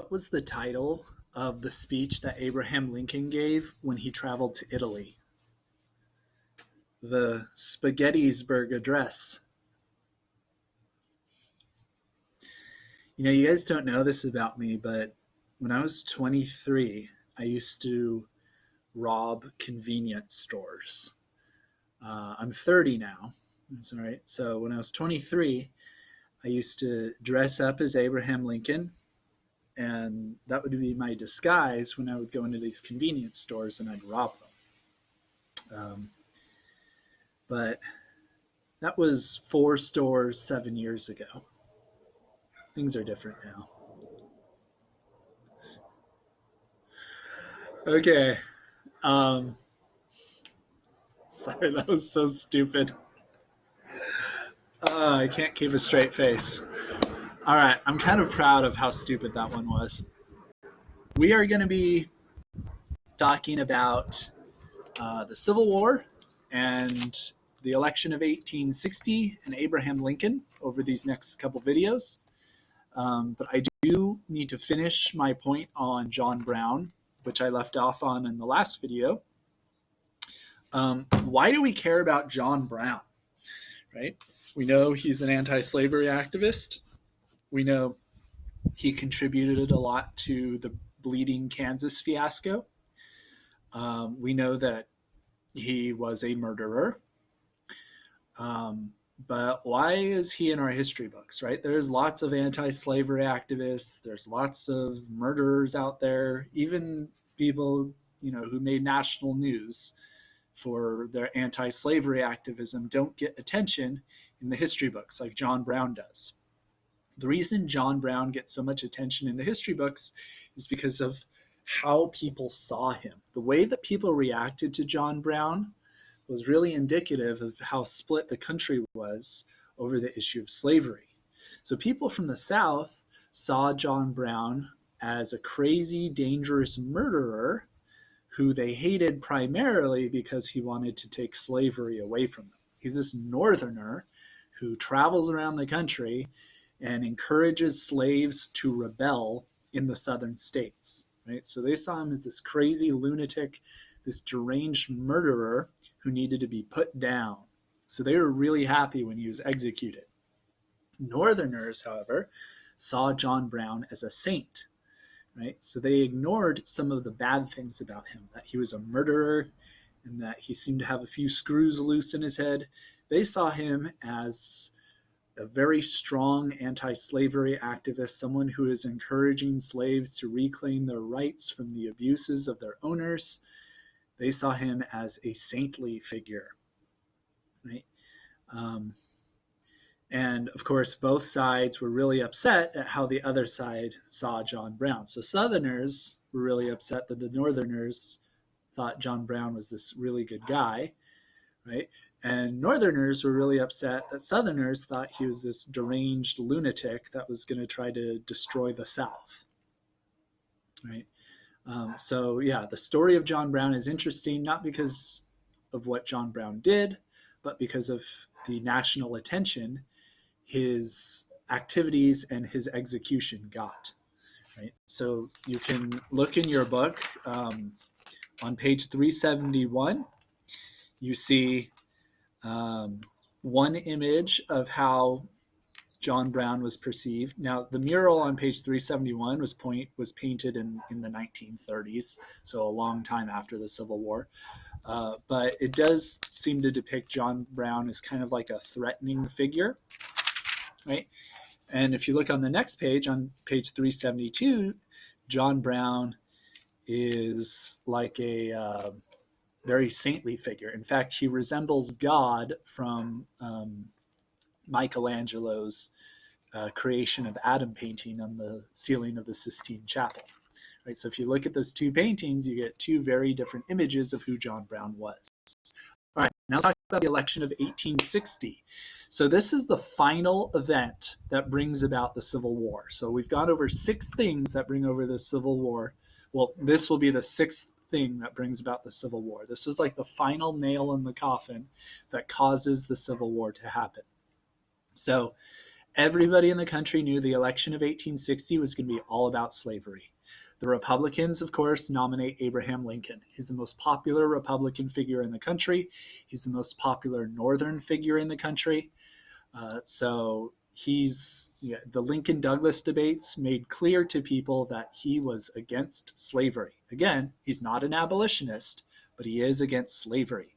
what was the title of the speech that Abraham Lincoln gave when he traveled to Italy? The Secedes Address. You know, you guys don't know this about me, but when I was 23, I used to rob convenience stores. I'm 30 now. That's all right. So when I was 23, I used to dress up as Abraham Lincoln, and that would be my disguise when I would go into these convenience stores and I'd rob them. But that was 4 stores 7 years ago. Things are different now. Okay. Sorry, that was so stupid. I can't keep a straight face. All right, I'm kind of proud of how stupid that one was. We are going to be talking about the Civil War and the election of 1860 and Abraham Lincoln over these next couple videos. But I do need to finish my point on John Brown, which I left off on in the last video. Why do we care about John Brown? Right? We know he's an anti-slavery activist. We know he contributed a lot to the Bleeding Kansas fiasco. We know that he was a murderer. But why is he in our history books, right? There's lots of anti-slavery activists. There's lots of murderers out there, even people, who made national news for their anti-slavery activism don't get attention in the history books like John Brown does. The reason John Brown gets so much attention in the history books is because of how people saw him. The way that people reacted to John Brown was really indicative of how split the country was over the issue of slavery. So people from the South saw John Brown as a crazy, dangerous murderer who they hated primarily because he wanted to take slavery away from them. He's this northerner who travels around the country and encourages slaves to rebel in the southern states. Right? So they saw him as this crazy lunatic, this deranged murderer who needed to be put down. So they were really happy when he was executed. Northerners, however, saw John Brown as a saint. Right? So they ignored some of the bad things about him, that he was a murderer and that he seemed to have a few screws loose in his head. They saw him as a very strong anti-slavery activist, someone who is encouraging slaves to reclaim their rights from the abuses of their owners. They saw him as a saintly figure, right? And of course, both sides were really upset at how the other side saw John Brown. So Southerners were really upset that the Northerners thought John Brown was this really good guy, right? And Northerners were really upset that Southerners thought he was this deranged lunatic that was going to try to destroy the South, right? So yeah, the story of John Brown is interesting, not because of what John Brown did, but because of the national attention his activities and his execution got. Right? So you can look in your book on page 371. You see one image of how John Brown was perceived. Now, the mural on page 371 was painted in the 1930s, so a long time after the Civil War. But it does seem to depict John Brown as kind of like a threatening figure, right? And if you look on the next page, on page 372, John Brown is like a very saintly figure. In fact, he resembles God from Michelangelo's creation of Adam painting on the ceiling of the Sistine Chapel. Right? So if you look at those two paintings, you get two very different images of who John Brown was. All right, now let's talk about the election of 1860. So this is the final event that brings about the Civil War. So we've gone over 6 things that bring over the Civil War. Well, this will be the 6th thing that brings about the Civil War. This was like the final nail in the coffin that causes the Civil War to happen. So Everybody in the country knew the election of 1860 was going to be all about slavery. The Republicans, of course, nominate Abraham Lincoln. He's the most popular Republican figure in the country. He's the most popular Northern figure in the country. So the Lincoln Douglas debates made clear to people that he was against slavery. Again, he's not an abolitionist, but he is against slavery.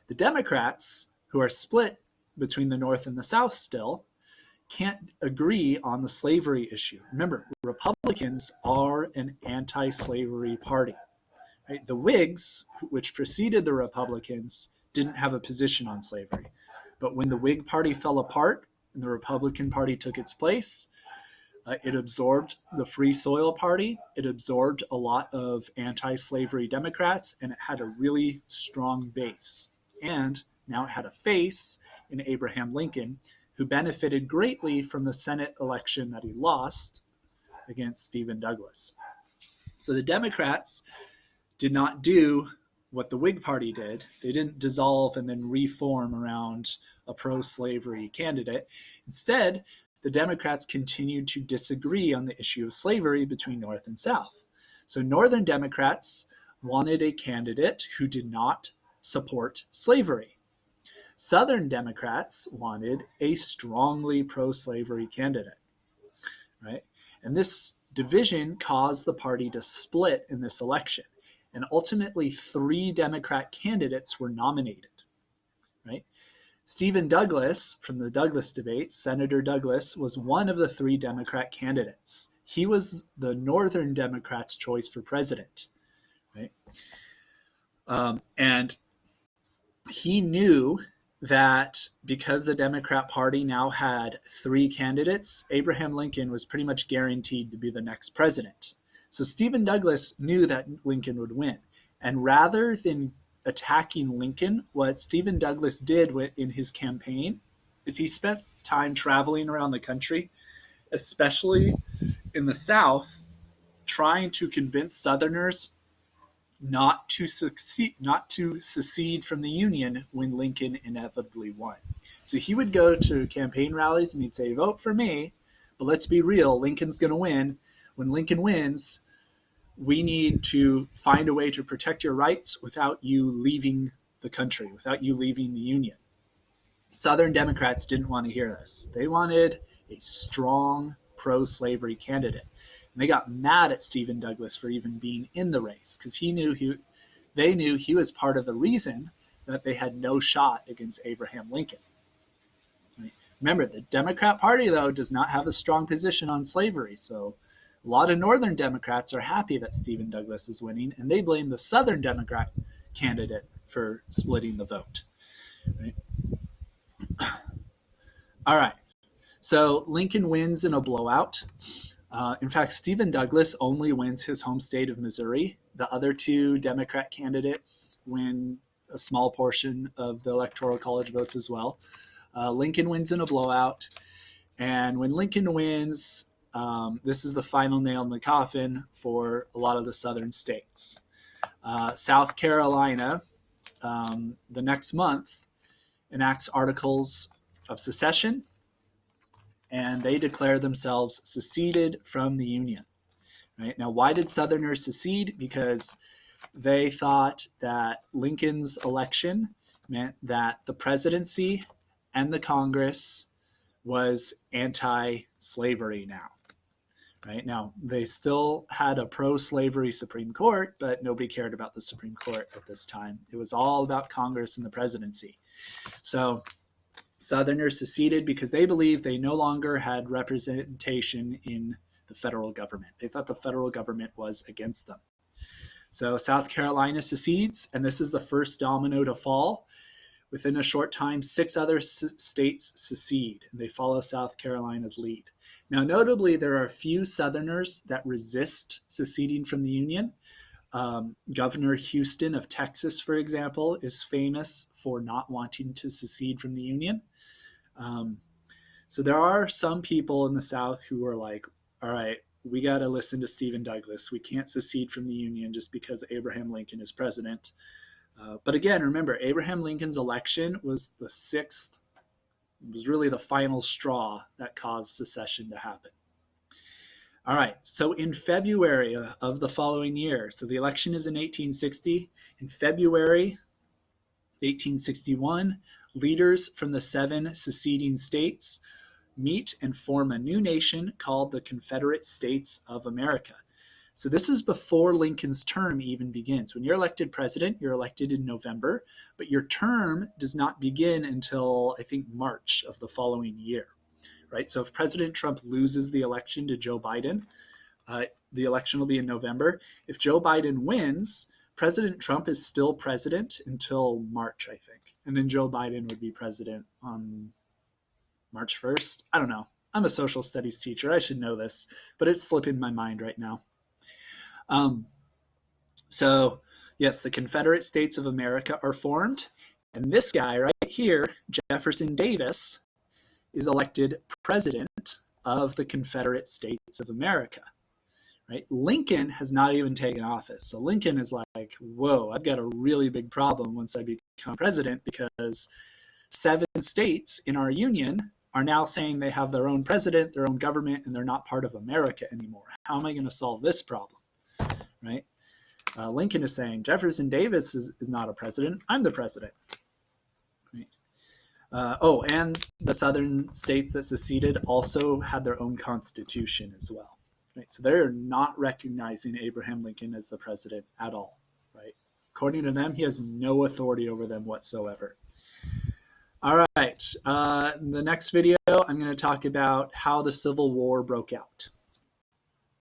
The Democrats, who are split between the North and the South still, can't agree on the slavery issue. Remember, Republicans are an anti-slavery party. Right? The Whigs, which preceded the Republicans, didn't have a position on slavery. But when the Whig Party fell apart and the Republican Party took its place, it absorbed the Free Soil Party. It absorbed a lot of anti-slavery Democrats, and it had a really strong base. And now it had a face in Abraham Lincoln, who benefited greatly from the Senate election that he lost against Stephen Douglas. So the Democrats did not do what the Whig Party did. They didn't dissolve and then reform around a pro-slavery candidate. Instead, the Democrats continued to disagree on the issue of slavery between North and South. So Northern Democrats wanted a candidate who did not support slavery. Southern Democrats wanted a strongly pro-slavery candidate, right? And this division caused the party to split in this election. And ultimately, 3 Democrat candidates were nominated, right? Stephen Douglas, from the Douglas debates, Senator Douglas, was one of the 3 Democrat candidates. He was the Northern Democrats' choice for president, right? And he knew that because the Democrat Party now had 3 candidates, Abraham Lincoln was pretty much guaranteed to be the next president. So Stephen Douglas knew that Lincoln would win. And rather than attacking Lincoln, what Stephen Douglas did in his campaign is he spent time traveling around the country, especially in the South, trying to convince Southerners not to secede from the Union when Lincoln inevitably won. So he would go to campaign rallies and he'd say, vote for me, but let's be real, Lincoln's going to win. When Lincoln wins, we need to find a way to protect your rights without you leaving the country, without you leaving the Union. Southern Democrats didn't want to hear this. They wanted a strong pro-slavery candidate. And they got mad at Stephen Douglas for even being in the race because they knew he was part of the reason that they had no shot against Abraham Lincoln. Remember, the Democrat Party, though, does not have a strong position on slavery. So a lot of Northern Democrats are happy that Stephen Douglas is winning, and they blame the Southern Democrat candidate for splitting the vote. Right? All right. So Lincoln wins in a blowout. In fact, Stephen Douglas only wins his home state of Missouri. The other 2 Democrat candidates win a small portion of the Electoral College votes as well. Lincoln wins in a blowout. And when Lincoln wins, this is the final nail in the coffin for a lot of the southern states. South Carolina, the next month, enacts articles of secession, and they declare themselves seceded from the Union. Right? Now, why did Southerners secede? Because they thought that Lincoln's election meant that the presidency and the Congress was anti-slavery now. Right? Now, they still had a pro-slavery Supreme Court, but nobody cared about the Supreme Court at this time. It was all about Congress and the presidency. So Southerners seceded because they believed they no longer had representation in the federal government. They thought the federal government was against them. So South Carolina secedes, and this is the first domino to fall. Within a short time, 6 other states secede, and they follow South Carolina's lead. Now, notably, there are a few Southerners that resist seceding from the Union. Governor Houston of Texas, for example, is famous for not wanting to secede from the Union. So there are some people in the South who are like, all right, we got to listen to Stephen Douglas. We can't secede from the Union just because Abraham Lincoln is president. But again, remember, Abraham Lincoln's election was the 6th It was really the final straw that caused secession to happen. All right, so in February of the following year, so the election is in 1860. In February 1861, leaders from the 7 seceding states meet and form a new nation called the Confederate States of America. So this is before Lincoln's term even begins. When you're elected president, you're elected in November, but your term does not begin until, I think, March of the following year, right? So if President Trump loses the election to Joe Biden, the election will be in November. If Joe Biden wins, President Trump is still president until March, I think. And then Joe Biden would be president on March 1st. I don't know. I'm a social studies teacher. I should know this, but it's slipping my mind right now. So, yes, the Confederate States of America are formed. And this guy right here, Jefferson Davis, is elected president of the Confederate States of America. Right? Lincoln has not even taken office. So Lincoln is like, whoa, I've got a really big problem once I become president, because 7 states in our union are now saying they have their own president, their own government, and they're not part of America anymore. How am I going to solve this problem? Right? Lincoln is saying, Jefferson Davis is not a president. I'm the president. Right? And the southern states that seceded also had their own constitution as well. Right? So they're not recognizing Abraham Lincoln as the president at all. Right? According to them, he has no authority over them whatsoever. All right. In the next video, I'm going to talk about how the Civil War broke out.